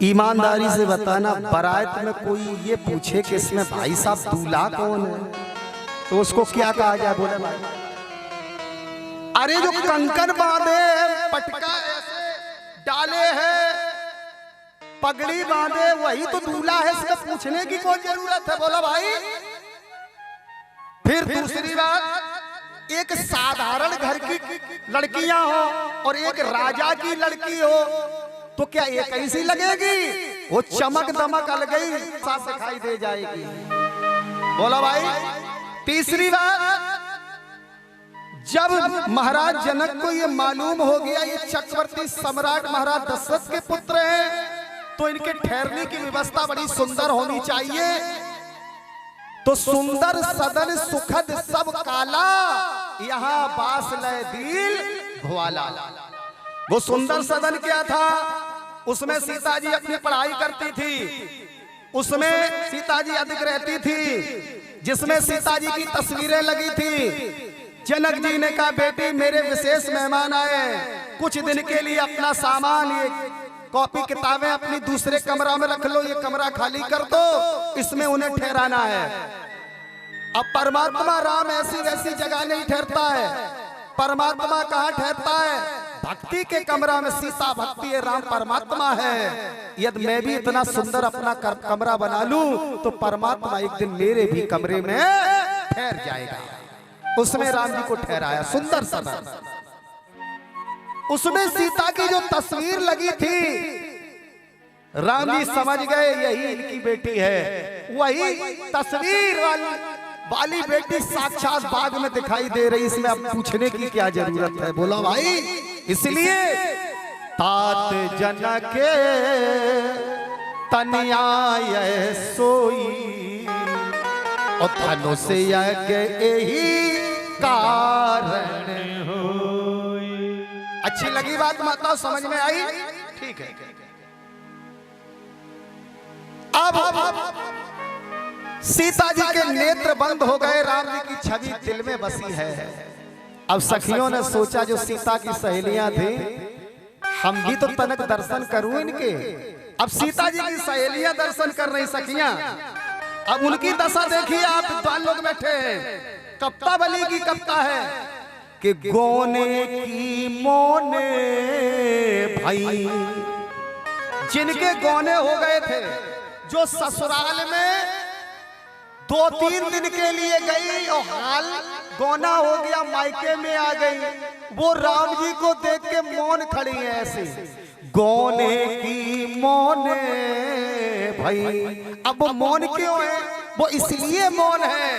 ईमानदारी से बताना, बारात में कोई ये पूछे कि इसमें भाई साहब दूल्हा कौन है तो उसको क्या कहा जाए? बोले भाई, अरे जो कंकन बांधे, पटका ऐसे डाले है, पगड़ी बांधे, वही तो दूल्हा है, इसमें पूछने की कोई जरूरत है? बोला भाई। फिर दूसरी बात, एक साधारण घर की लड़कियां हो और एक राजा की लड़की हो तो क्या एक ऐसी लगेगी? वो चमक दमक अलग ही साथ दिखाई दे जाएगी। बोला भाई। तीसरी बात, जब महाराज जनक को ये मालूम हो गया ये चक्रवर्ती सम्राट महाराज दशरथ के पुत्र हैं तो इनके ठहरने की व्यवस्था बड़ी सुंदर होनी चाहिए। तो सुंदर सदन सुखद सब काला, यहाँ बास लय दिल भवाला। वो सुंदर सदन क्या था? उसमें सीता जी अपनी पढ़ाई करती थी, उसमें सीता जी अधिक रहती थी, जिसमें सीता जी की तस्वीरें लगी थी। जनक जी ने कहा, बेटी मेरे विशेष मेहमान आए, कुछ दिन के लिए अपना सामान, ये कॉपी किताबें अपनी दूसरे कमरा में रख लो, ये कमरा खाली कर दो, इसमें उन्हें ठहराना है। अब परमात्मा राम ऐसी वैसी जगह नहीं ठहरता है। परमात्मा कहाँ ठहरता है? भक्ति के कमरा में। सीता भक्ति है, राम परमात्मा है। यदि मैं भी इतना सुंदर अपना कमरा बना लूं तो परमात्मा एक दिन मेरे भी कमरे में ठहर जाएगा। उसमें राम जी को ठहराया सुंदर सदन। उसमें सीता की जो तस्वीर लगी थी, राम जी समझ गए यही इनकी बेटी है। वही तस्वीर वाली बेटी साक्षात बाग में दिखाई दे रही, इसमें अब पूछने की क्या जरूरत है? बोला भाई। इसलिए तात जनक तनिया सोई और धनुष यज्ञ यही कारण होई। अच्छी लगी बात माता? समझ में आई? ठीक है। अब सीता जी के नेत्र बंद हो गए, राम जी की छवि दिल में बसी है। अब सखियों ने सोचा, जो सीता की सहेलियां थी, हम भी तो तनक दर्शन करूं इनके। अब सीता जी की सहेलियां दर्शन कर रही, सखियां। अब उनकी दशा देखिए आप, विद्वान लोग बैठे हैं। कप्ता बली की कप्ता है कि गोने की मोने भाई, जिनके गोने हो गए थे, जो ससुराल में 2-3 दिन के लिए गई और हाल गोना हो गया, मायके में आ गई, वो राम जी को देख के मौन खड़ी है ऐसे। गोने की मोने भाई। अब वो मौन क्यों है? वो इसलिए मौन है,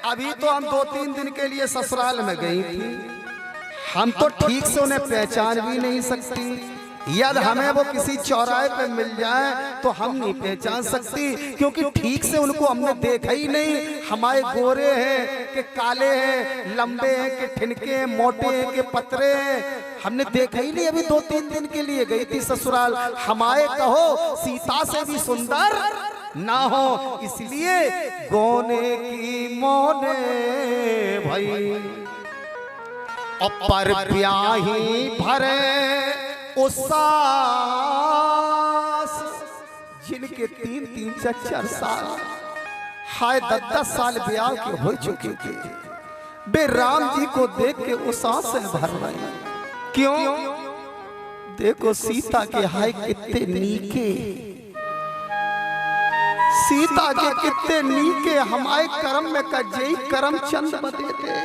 अभी तो हम 2-3 दिन के लिए ससुराल में गई थी, हम तो ठीक से उन्हें पहचान भी नहीं सकती। यदि हमें वो किसी चौराहे पे मिल जाए तो हम नहीं पहचान सकती, क्योंकि ठीक से उनको हमने देखा ही नहीं। हमारे गोरे हैं कि काले हैं, लंबे हैं कि ठिनके हैं, मोटे हैं कि पतरे हैं, हमने देखा ही नहीं। अभी 2-3 दिन के लिए गई थी ससुराल। हमारे कहो सीता से भी सुंदर ना हो, इसलिए गोने की मोने भाई। अपर ब्याही भरे उसास, जिनके 3-3, 4-4 साल, हाय 10-10 साल ब्याह के हो चुके थे, बे राम जी को देख के उसास से भर रहे। क्यों? देखो सीता के हाय कितने नीके, सीता के कितने नीके, हमारे कर्म में कजई करम चंद बदे थे।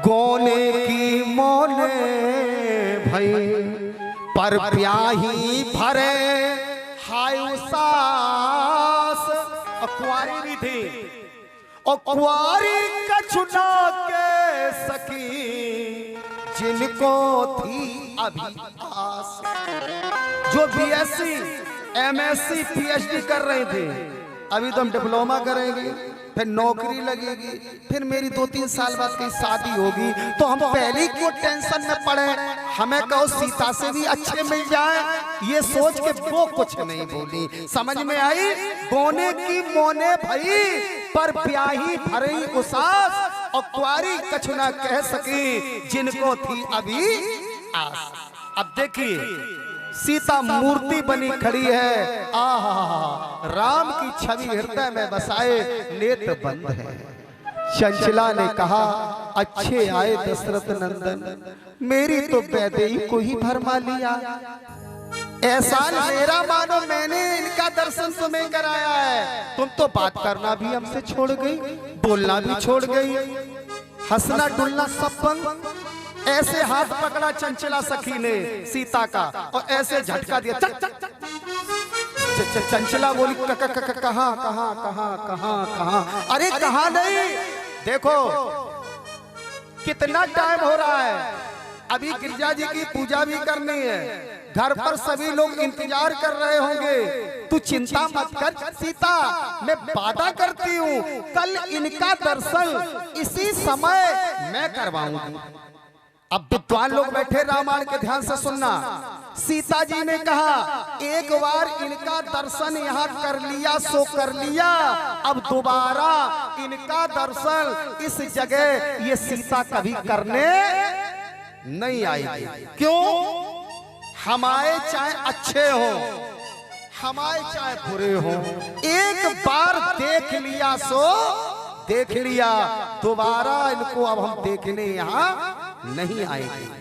गोने की मोने भाई, पर ब्याही भरे हाय उसास। कुंवारी भी थी, और कुंवारी कछुना के सखी, जिनको थी अभी आस। जो बीएससी, एमएससी, पीएचडी कर रहे थे, अभी तो हम डिप्लोमा करेंगे, फिर नौकरी लगेगी, फिर मेरी 2-3 साल बाद कहीं शादी होगी, तो हम पहले क्यों टेंशन में पड़े? हमें कहो सीता से भी अच्छे मिल जाए, ये सोच के वो कुछ नहीं बोली। समझ में आई? गोने की मोने भई, पर ब्याही भरी उसास, और कुंवारी कछुना कह सकी, जिनको थी अभी आस। अब देखिए सीता मूर्ति बनी खड़ी है। आहा, राम की छवि हृदय में बसाए नेत्र बंद है। चंचला ने कहा, अच्छे आए दशरथ नंदन, मेरी तो वैदेही को ही भरमा लिया। एहसान मेरा मानो, मैंने इनका दर्शन तुम्हें कराया है। तुम तो बात करना भी हमसे छोड़ गई, बोलना भी छोड़ गई, हंसना डुलना सब बंद। ऐसे हाथ पकड़ा चंचला सखी ने सीता का और ऐसे झटका दिया। चक चक चक। चंचला बोली, कहाँ कहाँ कहाँ कहाँ कहाँ? अरे कहाँ नहीं, देखो कितना टाइम हो रहा है, अभी गिरजा जी की पूजा भी करनी है, घर पर सभी लोग इंतजार कर रहे होंगे। तू चिंता मत कर सीता, मैं वादा करती हूँ कल इनका दर्शन इसी समय मैं करवाऊंगी। अब विद्वान लोग बैठे, रामायण के ध्यान से सुनना। सीता जी ने कहा, एक बार इनका दर्शन यहाँ कर लिया सो कर लिया, अब दोबारा इनका दर्शन इस जगह ये सीता कभी करने नहीं आएगी। क्यों? हमारे चाहे अच्छे हो, हमारे चाहे बुरे हो, एक बार देख लिया सो देख लिया, दोबारा इनको अब हम देखने यहाँ नहीं आएंगे।